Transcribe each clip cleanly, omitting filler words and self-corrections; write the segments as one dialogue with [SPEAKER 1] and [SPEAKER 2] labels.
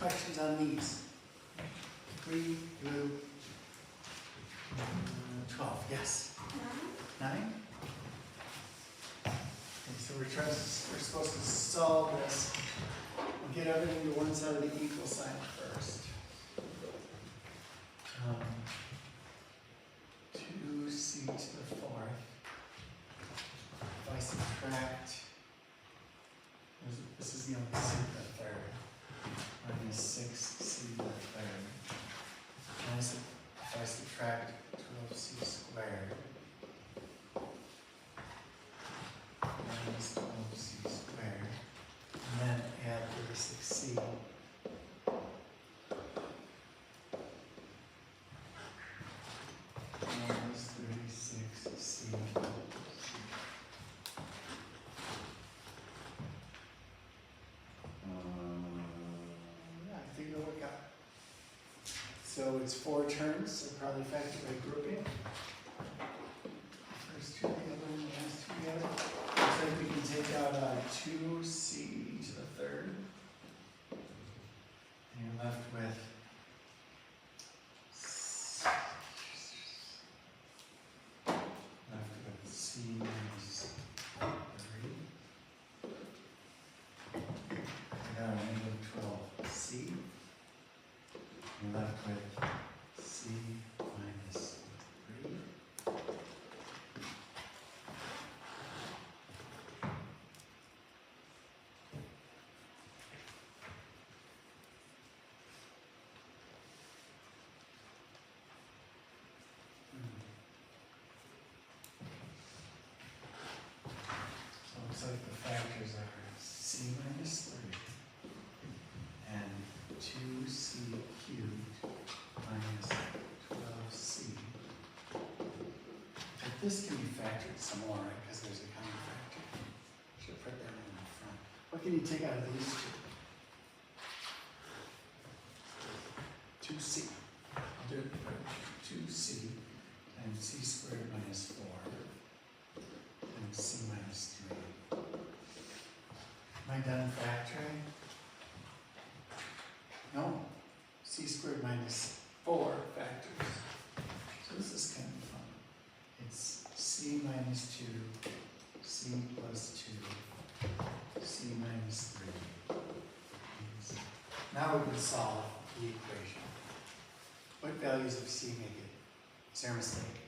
[SPEAKER 1] questions on these? 3 through 12, yes? 9? Okay, so we're supposed to solve this. We'll get everything to one side of the equal sign first. 2c to the 4th. If I subtract, this is the only c to the 3rd. Minus 6c to the 3rd. Minus, if I subtract 12c squared, minus 12c squared, and then add 36c. Minus 36c. Yeah, I think it'll work out. So it's 4 terms, so probably factor by grouping. First two together and the last two together. Looks like we can take out 2c to the 3rd. And you're left with c minus 3. I got a negative 12c. You're left with c minus 3. So it looks like the factors are c minus 3 and 2c cubed minus 12c. But this can be factored some more, right? Because there's a common factor. Should put that in the front. What can you take out of these two? 2c. I'll do it. 2c and c squared minus 4 and c minus 3. Am I done factoring? No. C squared minus 4 factors. So this is kind of fun. It's c minus 2, c plus 2, c minus 3. Now we can solve the equation. What values of c make it? Is there a mistake?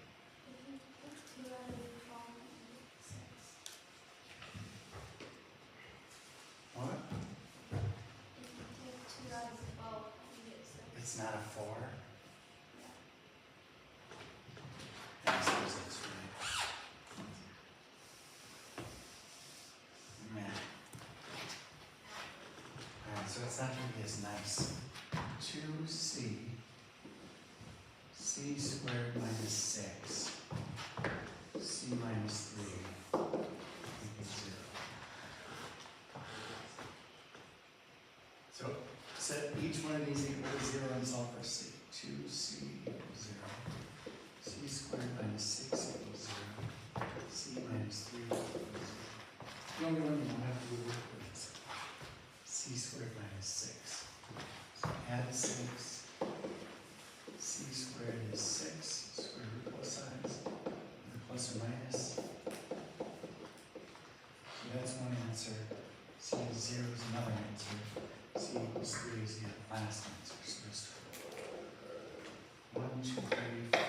[SPEAKER 1] What? It's not a 4? Yeah, so that's right. Man. Alright, so it's not going to be as nice. 2c, c squared minus 6, c minus 3, equals 0. So set each one of these equal to 0 and solve for c. 2c equals 0. C squared minus 6 equals 0. C minus 3 equals 0. The only one you don't have to work with is c squared minus 6. So add 6. C squared is 6. Square root both sides. Either plus or minus. So that's one answer. C is 0 is another answer. C equals 3 is the last answer. So there's 1, 2, 3, 4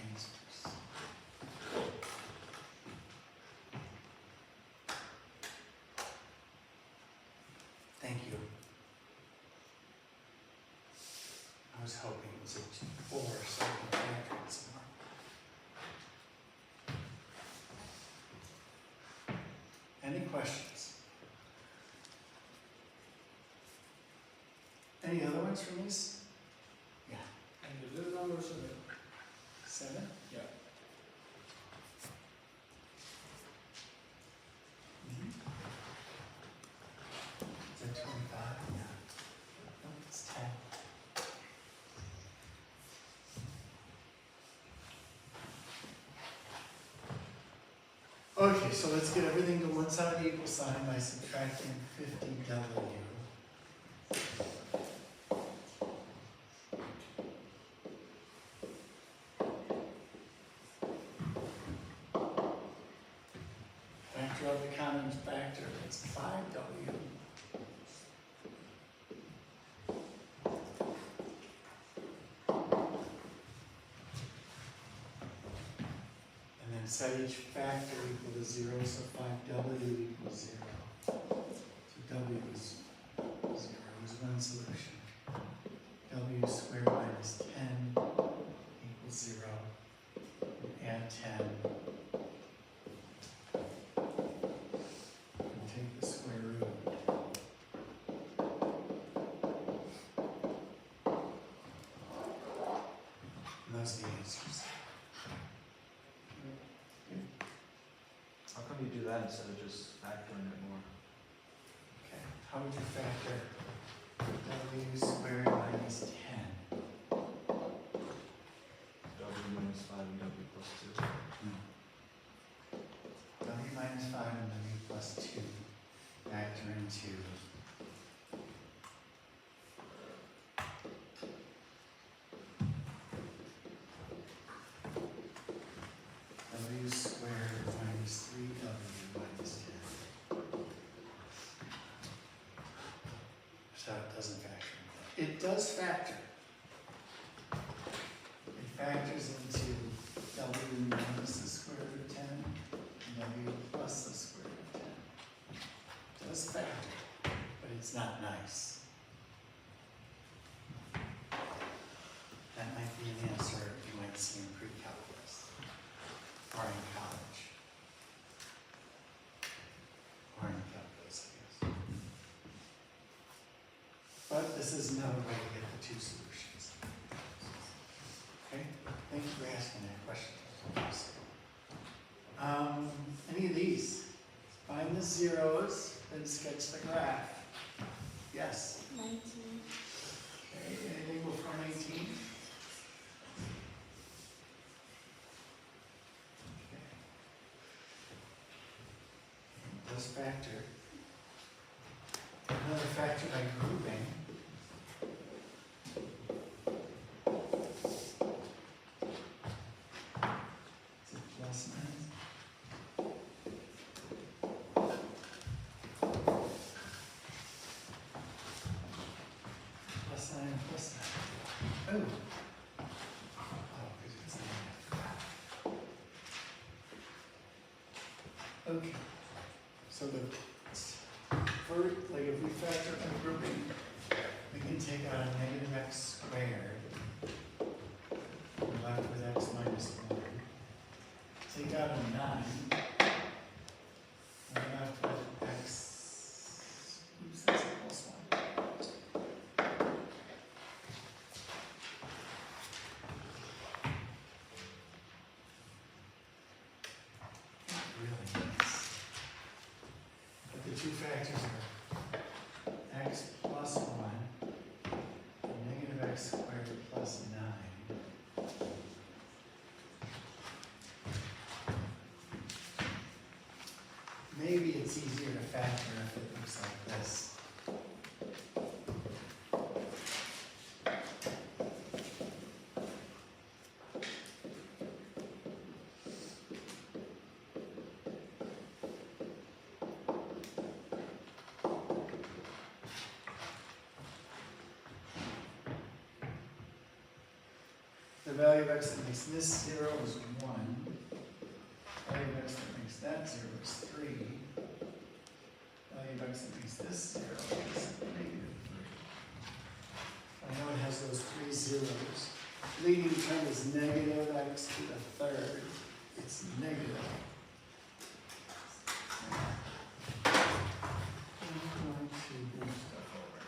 [SPEAKER 1] answers. Thank you. I was hoping it was a 4 so I could factor it some more. Any questions? Any other ones from these? Yeah.
[SPEAKER 2] And is this number 7?
[SPEAKER 1] 7?
[SPEAKER 2] Yeah.
[SPEAKER 1] Is that 25? Yeah. No, it's 10. Okay, so let's get everything to one side of the equal sign by subtracting 50w. factor of the common factor, that's 5W. And then set each factor equal to 0, so 5W equals 0. So W is 0 is one solution. W squared minus 10 equals 0. Add 10. And take the square root. And those are the answers.
[SPEAKER 3] How come you do that instead of just factoring it more?
[SPEAKER 1] Okay, how would you factor W squared minus 10?
[SPEAKER 3] W minus 5 and W plus 2.
[SPEAKER 1] W minus 5 and W plus 2 factor into W squared minus 3W minus 10. So it doesn't factor. It does factor. It factors into W minus the square root of 10 and W plus the square root of 10. It does factor, but it's not nice. That might be an answer you might see in pre-calculus or in college. Or in calculus, I guess. But this is another way to get the two solutions. Okay, thank you for asking that question. Any of these? Find the zeros, then sketch the graph. Yes?
[SPEAKER 4] 19.
[SPEAKER 1] Okay, anything before 19? Okay. Does factor. Another factor by grouping. Is it plus minus? Plus 9, plus 9. Oh. Oh, because it's negative. Okay. So like if we factor by grouping, we can take out a negative x squared. We're left with x minus 1. Take out a 9. We're left with x. Oops, that's a plus 1. Not really nice. But the two factors are x plus 1 and negative x squared plus 9. Maybe it's easier to factor if it looks like this. The value of x that makes this 0 is 1. The value of x that makes that 0 is 3. The value of x that makes this 0 is negative 3. I know it has those three zeros. Leading term is negative x to the third. It's negative. I'm going to move stuff over.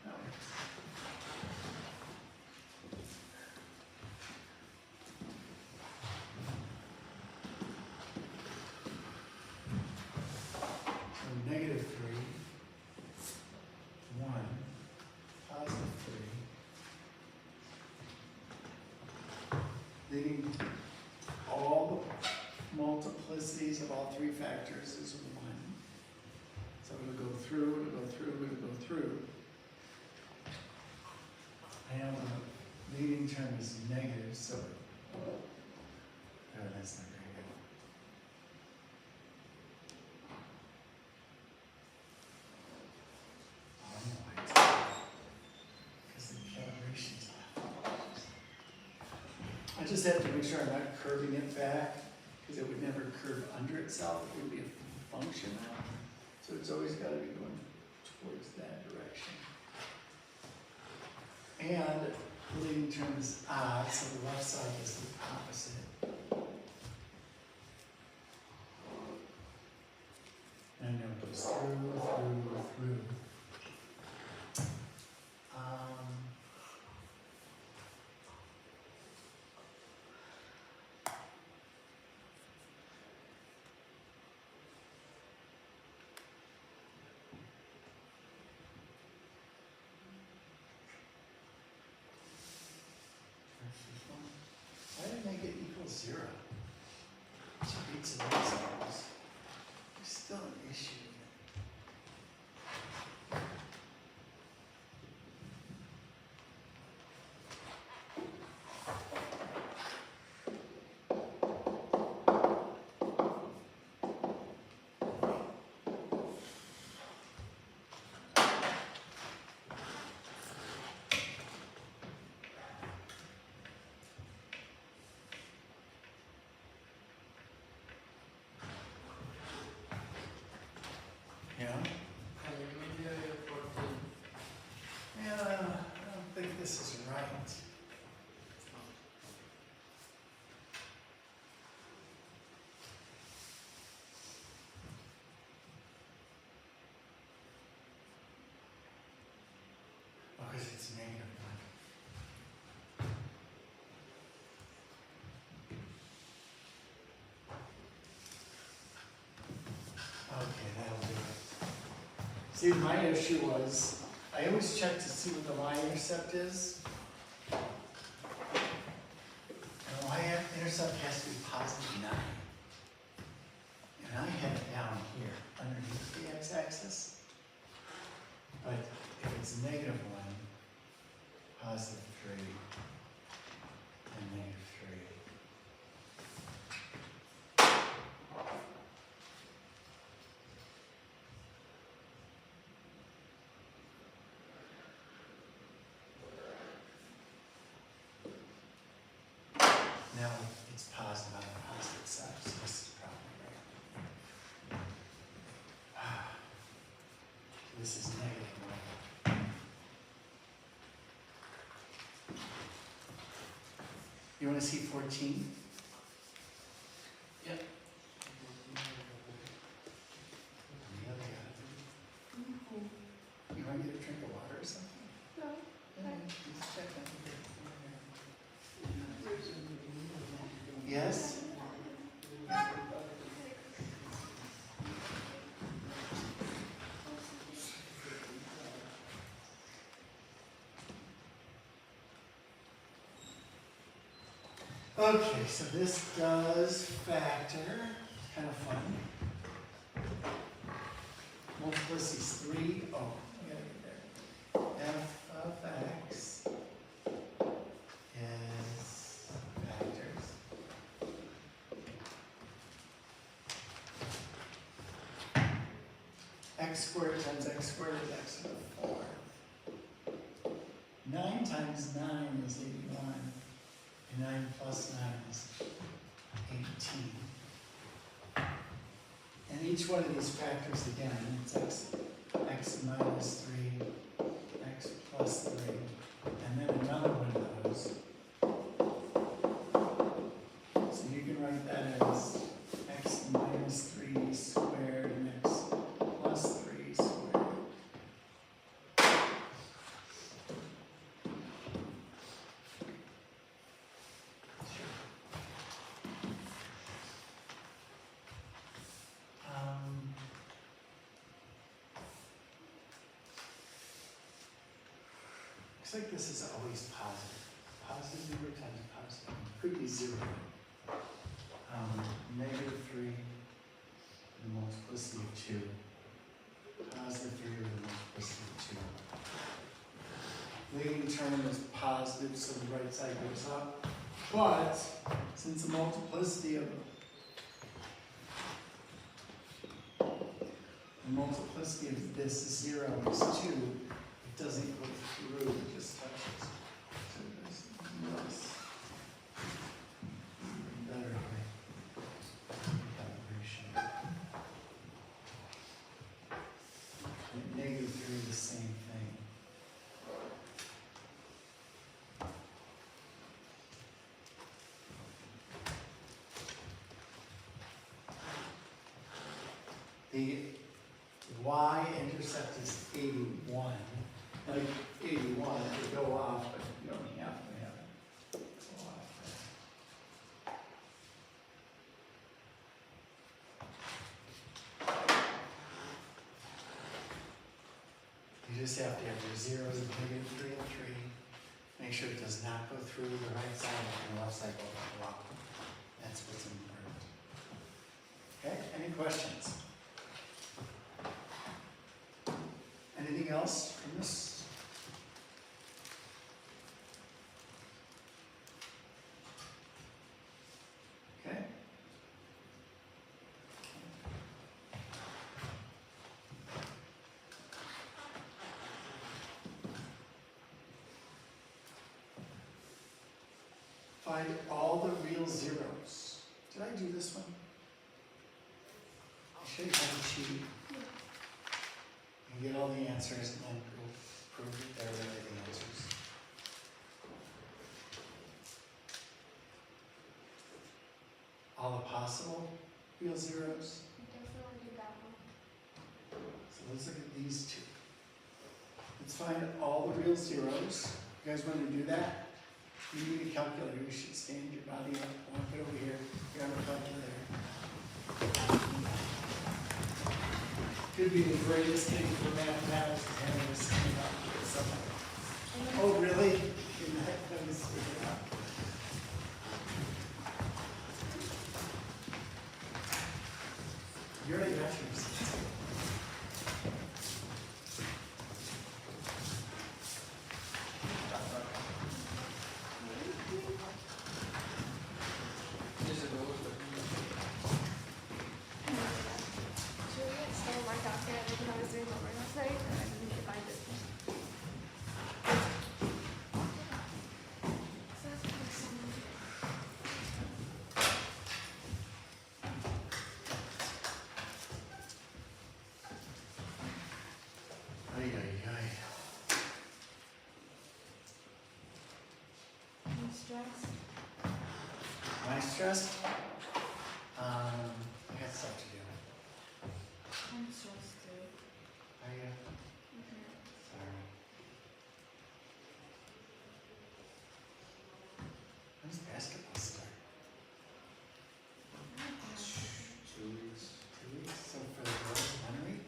[SPEAKER 1] No. So negative 3, 1, positive 3. Leading all the multiplicities of all three factors is 1. So it'll go through, it'll go through, it'll go through. I know the leading term is negative, so, oh, that's not very good. Oh, I know why it's bad. Because the calibration's off. I just have to make sure I'm not curving it back, because it would never curve under itself, it would be a function now. So it's always gotta be going towards that direction. And the leading term is odd, so the left side is the opposite. And I know it goes through. Why did I make it equal 0? Which beats it themselves. There's still an issue. Yeah? Yeah, I don't think this is right. Oh, because it's negative 1. Okay, that'll do it. See, my issue was, I always check to see what the y-intercept is. And the y-intercept has to be positive 9. And I have it down here, underneath the x-axis. But if it's negative 1, positive 3, and negative 3. Now it's positive on the opposite side, so this is probably right. This is negative 1. You want to see 14?
[SPEAKER 2] Yep.
[SPEAKER 1] You want to get a drink of water or something?
[SPEAKER 4] No.
[SPEAKER 1] Yeah, just check that. Yes? Okay, so this does factor, kind of fun. Multiplicity is 3. Oh, I gotta get there. F of x is factors. X squared times x squared is x to the 4. 9 times 9 is 81. And 9 plus 9 is 18. And each one of these factors again, it's x minus 3, x plus 3, and then another one of those. So you can write that as x minus 3 squared and x plus 3 squared. Looks like this is always positive. Positive number times positive number. Could be 0. Negative 3, the multiplicity of 2. Positive 3 with the multiplicity of 2. Leading term is positive, so the right side goes up. But since the multiplicity of this is 0 and is 2, it doesn't go through, it just touches. So there's this. Better way. Calibration. And negative 3 is the same thing. The y-intercept is 81. Like 81, it would go off, but you don't have to have it go off. You just have to have your zeros and negative 3 and 3. Make sure it does not go through the right side and the left side goes wrong. That's what's important. Okay, any questions? Anything else from this? Okay. Find all the real zeros. Did I do this one? I should have a cheat. And get all the answers and then prove that they're really the answers. All the possible real zeros.
[SPEAKER 4] Definitely do that one.
[SPEAKER 1] So let's look at these two. Let's find all the real zeros. You guys want to do that? You need a calculator. You should stand your body up. Walk it over here. You have a calculator. Could be the greatest thing for mathematics is having this thing up with something. Oh, really? You're not going to stick it up. You're already got yours.
[SPEAKER 4] Stressed.
[SPEAKER 1] Am I stressed? I got stuff to do.
[SPEAKER 4] I'm stressed too.
[SPEAKER 1] Are you? Sorry. When's basketball start?
[SPEAKER 3] 2 weeks.
[SPEAKER 1] 2 weeks? So for the girls, 1 week?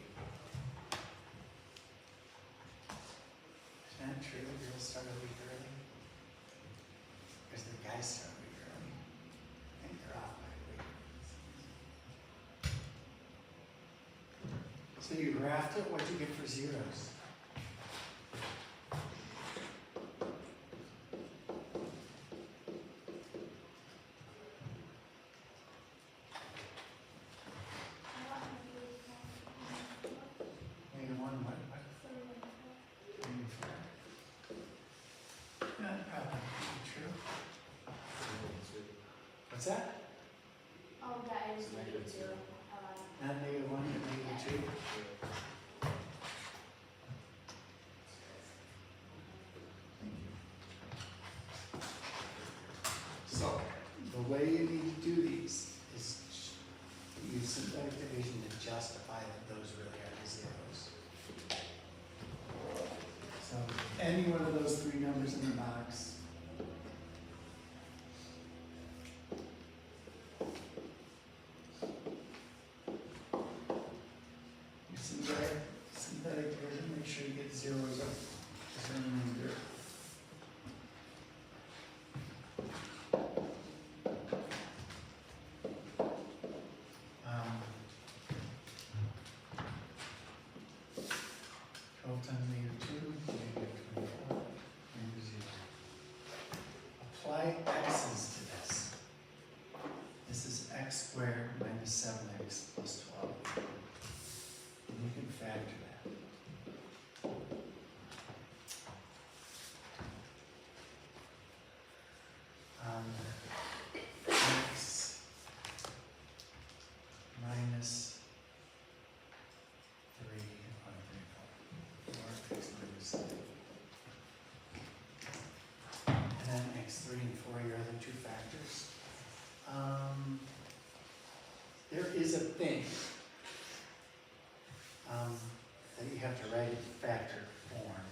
[SPEAKER 1] Isn't that true? The girls start a week early? Because the guys start a week early. I think they're off by a week. So you graphed it, what'd you get for zeros? Negative 1, what? Negative 4. Yeah, that probably be true. What's that?
[SPEAKER 4] Oh, that is
[SPEAKER 3] Negative
[SPEAKER 4] negative 2.
[SPEAKER 3] two.
[SPEAKER 1] Not negative 1, but negative 2. So, the way you need to do these is use synthetic division to justify that those really are the zeros. So, any one of those three numbers in the box. Use synthetic division, make sure you get zeros up as a remainder. Times negative 2, negative 24, negative x squared minus 7x plus 12. And you can factor that. X minus 3 or 4 x minus 7. And then x3 and 4 are your other two factors. There is a thing that you have to write in factor form.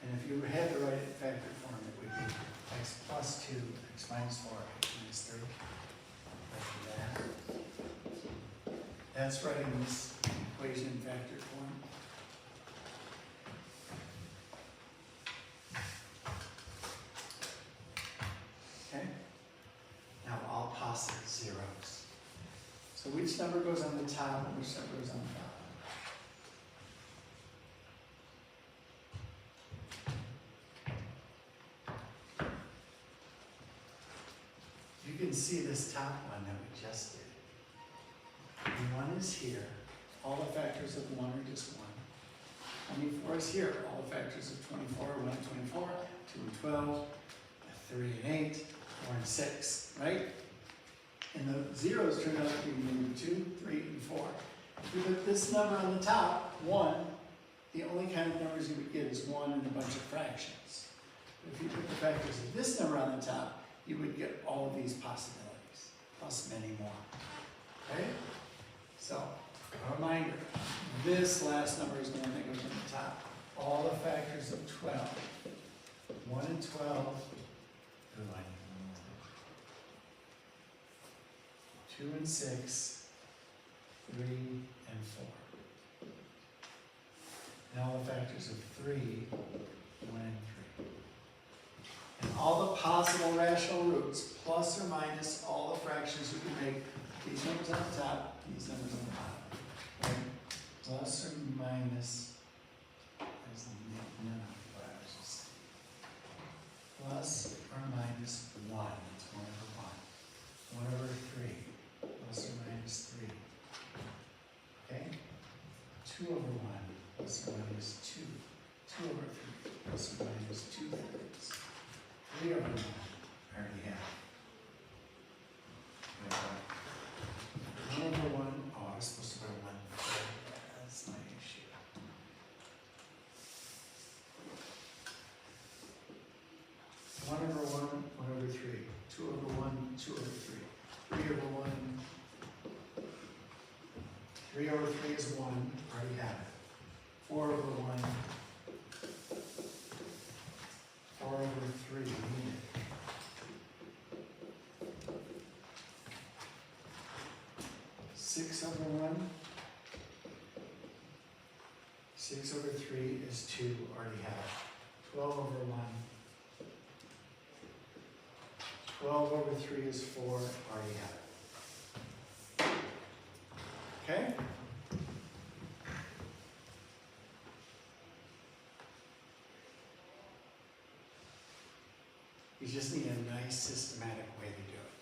[SPEAKER 1] And if you had to write it in factor form, it would be x plus 2, x minus 4, x minus 3, like that. That's writing this equation in factor form. Okay? Now all positive zeros. So which number goes on the top and which number goes on the bottom? You can see this top one that we just did. And 1 is here. All the factors of 1 are just 1. 24 is here. All the factors of 24 are 1 and 24, 2 and 12, 3 and 8, 4 and 6, right? And the zeros turn out to be number 2, 3, and 4. If you put this number on the top, 1, the only kind of numbers you would get is 1 and a bunch of fractions. If you put the factors of this number on the top, you would get all of these possibilities, plus many more. Okay? So, a reminder, this last number is the one that goes on the top. All the factors of 12, 1 and 12, 2 and 6, 3 and 4. And all the factors of 3, 1 and 3. And all the possible rational roots, plus or minus all the fractions you can make, these numbers on the top, these numbers on the bottom. Right? Plus or minus, there's none of the fractions. Plus or minus 1, it's 1 over 1. 1 over 3, plus or minus 3. Okay? 2 over 1, plus or minus 2. 2 over 3, plus or minus 2 thirds. 3 over 1, I already have. 1 over 1, oh, I was supposed to go 1 third. That's my issue. 1 over 1, 1 over 3. 2 over 1, 2 over 3. 3 over 1. 3 over 3 is 1, already have it. 4 over 1. 4 over 3, need it. 6 over 1. 6 over 3 is 2, already have it. 12 over 1. 12 over 3 is 4, already have it. Okay? You just need a nice systematic way to do it,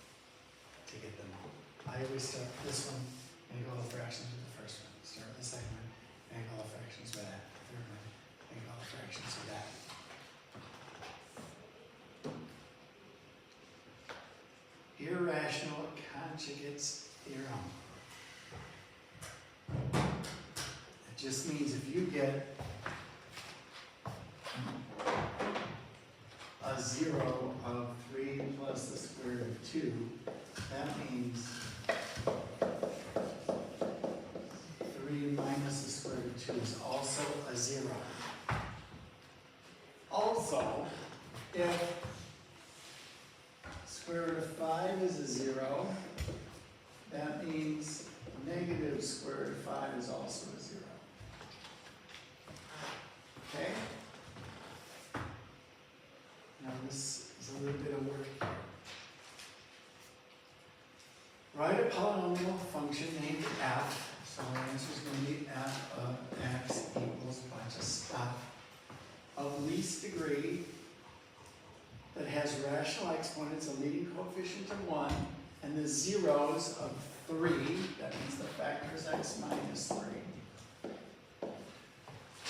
[SPEAKER 1] to get them all. I always start with this one, make all the fractions with the first one. Start with the second one, make all the fractions with that. Third one, make all the fractions with that. Irrational conjugates theorem. It just means if you get a 0 of 3 plus the square root of 2, that means 3 minus the square root of 2 is also a 0. Also, if square root of 5 is a 0, that means negative square root of 5 is also a 0. Okay? Now this is a little bit of work here. Write a polynomial function named f. So our answer is going to be f of x equals a bunch of stuff of least degree that has rational exponents, a leading coefficient of 1, the zeros of 3, that means the factor is x minus 3.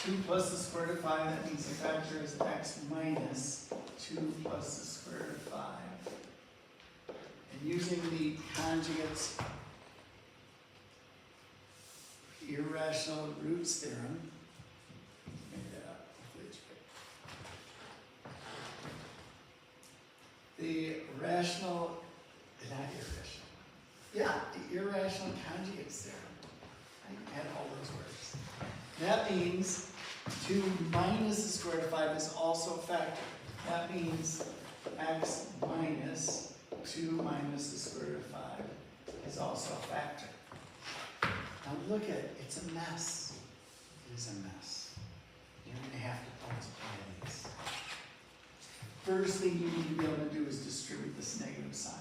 [SPEAKER 1] 2 plus the square root of 5, that means the factor is x minus 2 plus the square root of 5. And using the conjugate's irrational roots theorem, make that up, hopefully it's right. The rational, not irrational, yeah, the irrational conjugates theorem. I had all those words. That means 2 minus the square root of 5 is also a factor. That means x minus 2 minus the square root of 5 is also a factor. Now look at it, it's a mess. It is a mess. You're going to have to multiply these. First thing you need to be able to do is distribute this negative sign.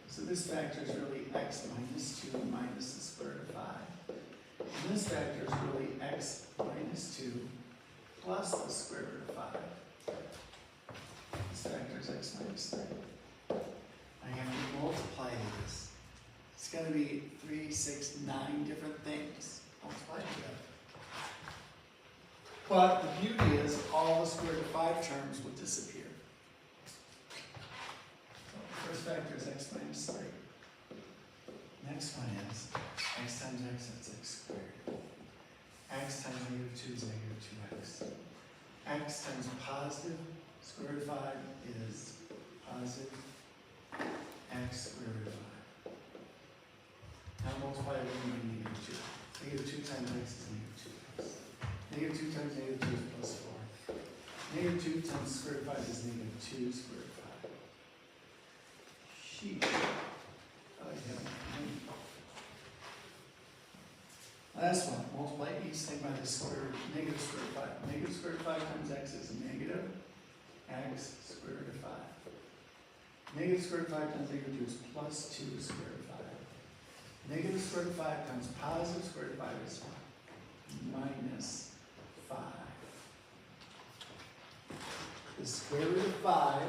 [SPEAKER 1] So this factor is really x minus 2 minus the square root of 5. And this factor is really x minus 2 plus the square root of 5. This factor is x minus 3. I have to multiply these. It's going to be 3, 6, 9 different things. Multiply together. But the beauty is all the square root of 5 terms will disappear. So the first factor is x minus 3. Next one is x times x, that's x squared. X times negative 2 is negative 2x. X times positive square root of 5 is positive x square root of 5. Now multiply it with negative 2. Negative 2 times x is negative 2x. Negative 2 times negative 2 is plus 4. Negative 2 times square root of 5 is negative 2 square root of 5. Sheesh. Oh, yeah. Last one, multiply each thing by the negative square root of 5. Negative square root of 5 times x is negative x square root of 5. Negative square root of 5 times negative 2 is plus 2 square root of 5. Negative square root of 5 times positive square root of 5 is minus 5. The square root of 5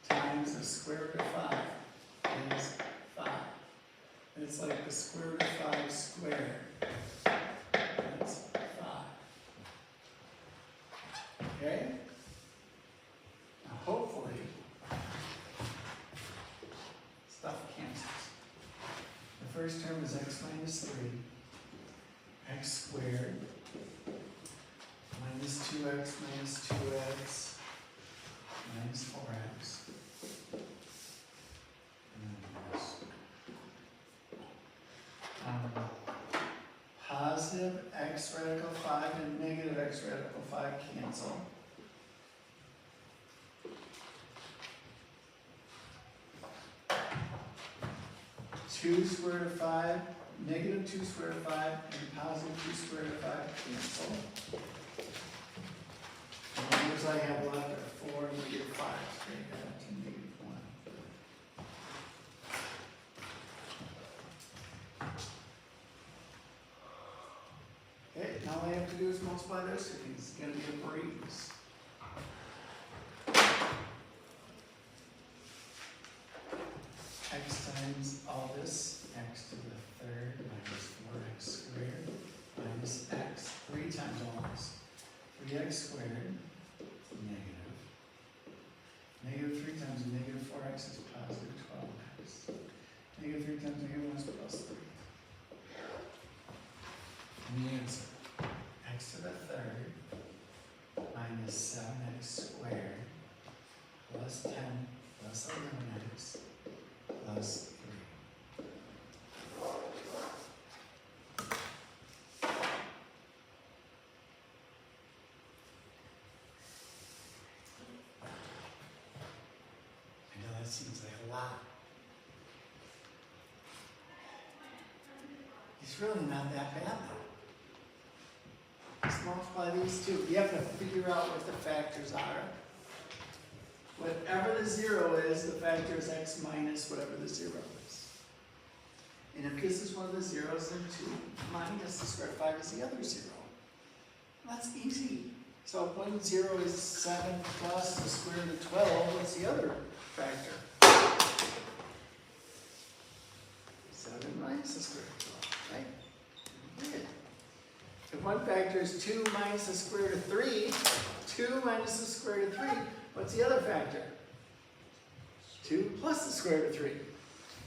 [SPEAKER 1] times the square root of 5 is 5. It's like the square root of 5 squared. That's 5. Okay? Now hopefully, stuff cancels. The first term is x minus 3, x squared, minus 2x minus 2x, minus 4x. Positive x radical 5 and negative x radical 5 cancel. Two square root of 5, negative 2 square root of 5, and positive 2 square root of 5 cancel. And the numbers I have left are 4 and negative 5, straight down to negative 1. Okay, now all I have to do is multiply those two things. It's going to be a breeze. X times all this, x to the third minus 4x squared minus x, 3 times all this. 3x squared, negative. Negative 3 times negative 4x is positive 12x. Negative 3 times negative 1 is plus 3. And the answer, x to the third minus 7x squared plus 10 plus 11x plus 3. I know that seems like a lot. It's really not that bad though. Just multiply these two. You have to figure out what the factors are. Whatever the 0 is, the factor is x minus whatever the 0 is. And if this is one of the zeros, then 2 minus the square root of 5 is the other 0. That's easy. So if one 0 is 7 plus the square root of 12, what's the other factor? minus the square root of 12, right? Good. If one factor is 2 minus the square root of 3, 2 minus the square root of 3, what's the other factor? 2 plus the square root of 3.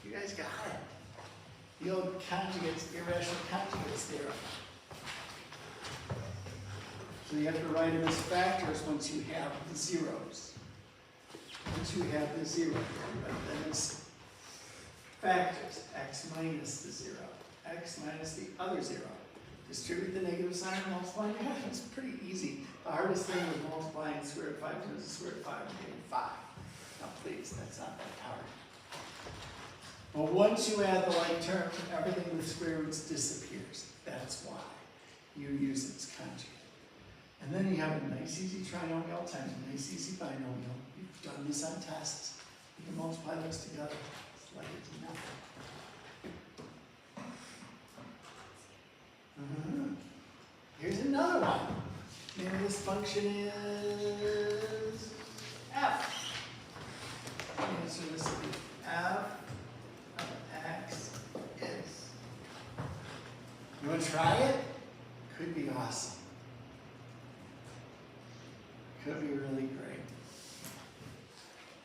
[SPEAKER 1] You guys got it. The old conjugates, irrational conjugates theorem. So you have to write them as factors once you have the zeros. Once you have the zero, you write them as factors. X minus the 0. X minus the other 0. Distribute the negative sign and multiply together. It's pretty easy. The hardest thing was multiplying the square root of 5 times the square root of 5 and getting 5. Now please, that's not that hard. But once you add the like terms, everything with square roots disappears. That's why you use its conjugate. And then you have a nice easy trinomial times a nice easy binomial. You've done this on tests. You can multiply those together. It's like it's nothing. Here's another one. Maybe this function is f. Okay, so this will be f of x is. You want to try it? Could be awesome. Could be really great.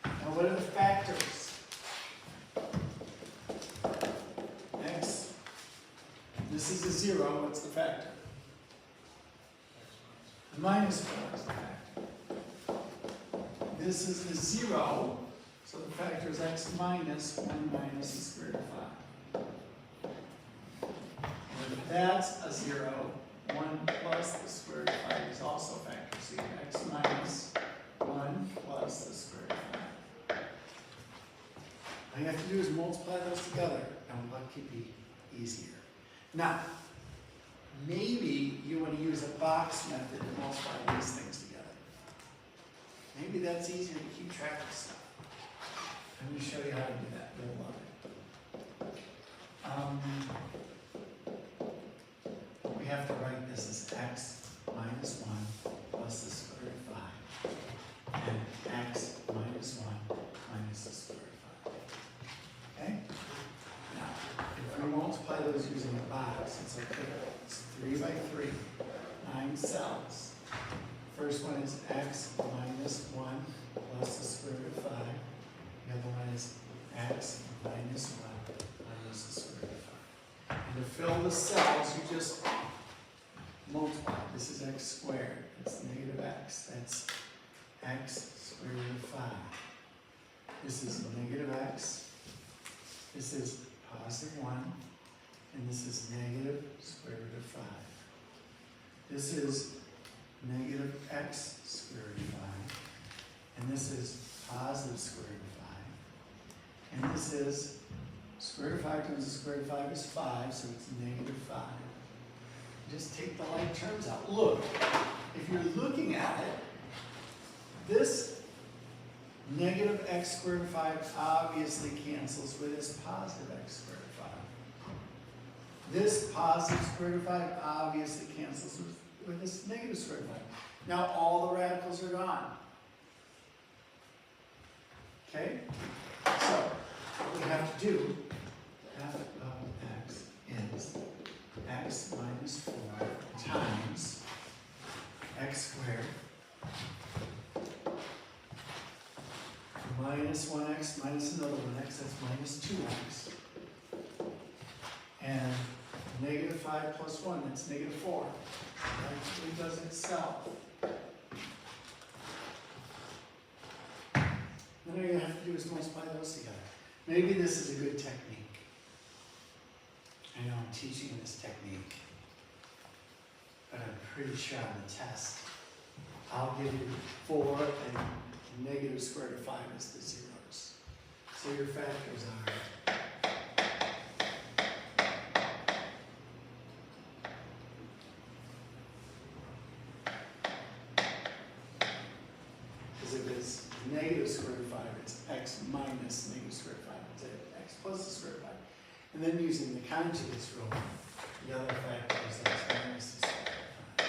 [SPEAKER 1] Now what are the factors? X. This is a 0. What's the factor? The minus 4 is the factor. This is a 0, so the factor is x minus 1 minus the square root of 5. And if that's a 0, 1 plus the square root of 5 is also a factor. So you have x minus 1 plus the square root of 5. All you have to do is multiply those together, and what could be easier? Now, maybe you want to use a box method to multiply these things together. Maybe that's easier to keep track of stuff. Let me show you how to do that. You'll love it. We have to write this as x minus 1 plus the square root of 5. And x minus 1 minus the square root of 5. Okay? Now, if we multiply those using a box, it's okay. It's 3 by 3, 9 cells. First one is x minus 1 plus the square root of 5. The other one is x minus 1 minus the square root of 5. And to fill the cells, you just multiply. This is x squared. That's negative x. That's x square root of 5. This is negative x. This is positive 1. And this is negative square root of 5. This is negative x square root of 5. And this is positive square root of 5. And this is square root of 5 times the square root of 5 is 5, so it's negative 5. Just take the like terms out. Look, if you're looking at it, this negative x squared root of 5 obviously cancels with this positive x squared root of 5. This positive square root of 5 obviously cancels with this negative square root of 5. Now all the radicals are gone. Okay? So, what we have to do, f of x is x minus 4 times x squared minus 1x minus another 1x, that's minus 2x. And negative 5 plus 1, that's negative 4. It actually does itself. Then all you have to do is multiply those together. Maybe this is a good technique. I know I'm teaching this technique, but I'm pretty sure on the test, I'll give you 4 and negative square root of 5 is the zeros. So your factors are if it's negative square root of 5, it's x minus negative square root of 5. It's x plus the square root of 5. And then using the conjugates rule, the other factor is x minus the square root of 5.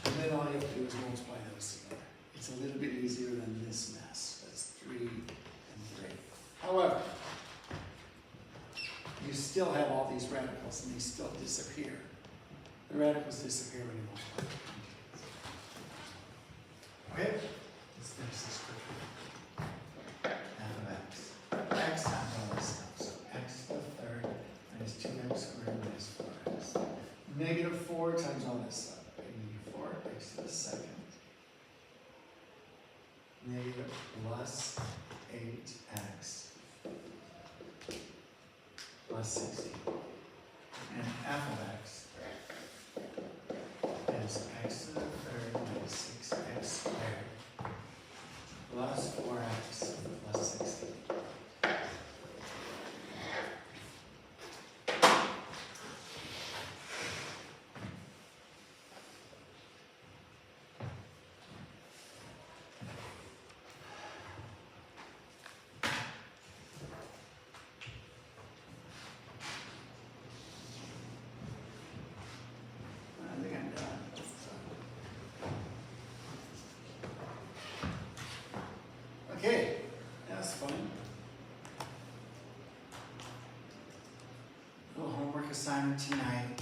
[SPEAKER 1] And then all you have to do is multiply those together. It's a little bit easier than this mess. That's 3 and 3. However, you still still have all these radicals and they still disappear. The radicals disappear when you multiply. Okay, let's finish this quickly. F of x. X times all this stuff. So x to the third minus 2x squared minus 4x. Negative 4 times all this stuff. Okay, negative 4, x to the second. Negative plus 8x plus 16. And f of x is x to the third minus 6x squared plus 4x plus 16. I think I'm done. Okay, that's fun. Little homework assignment tonight.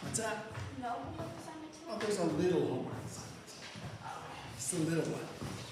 [SPEAKER 1] What's that?
[SPEAKER 4] No homework assignment
[SPEAKER 1] Oh,
[SPEAKER 4] tonight?
[SPEAKER 1] there's a little homework assignment. Just a little one.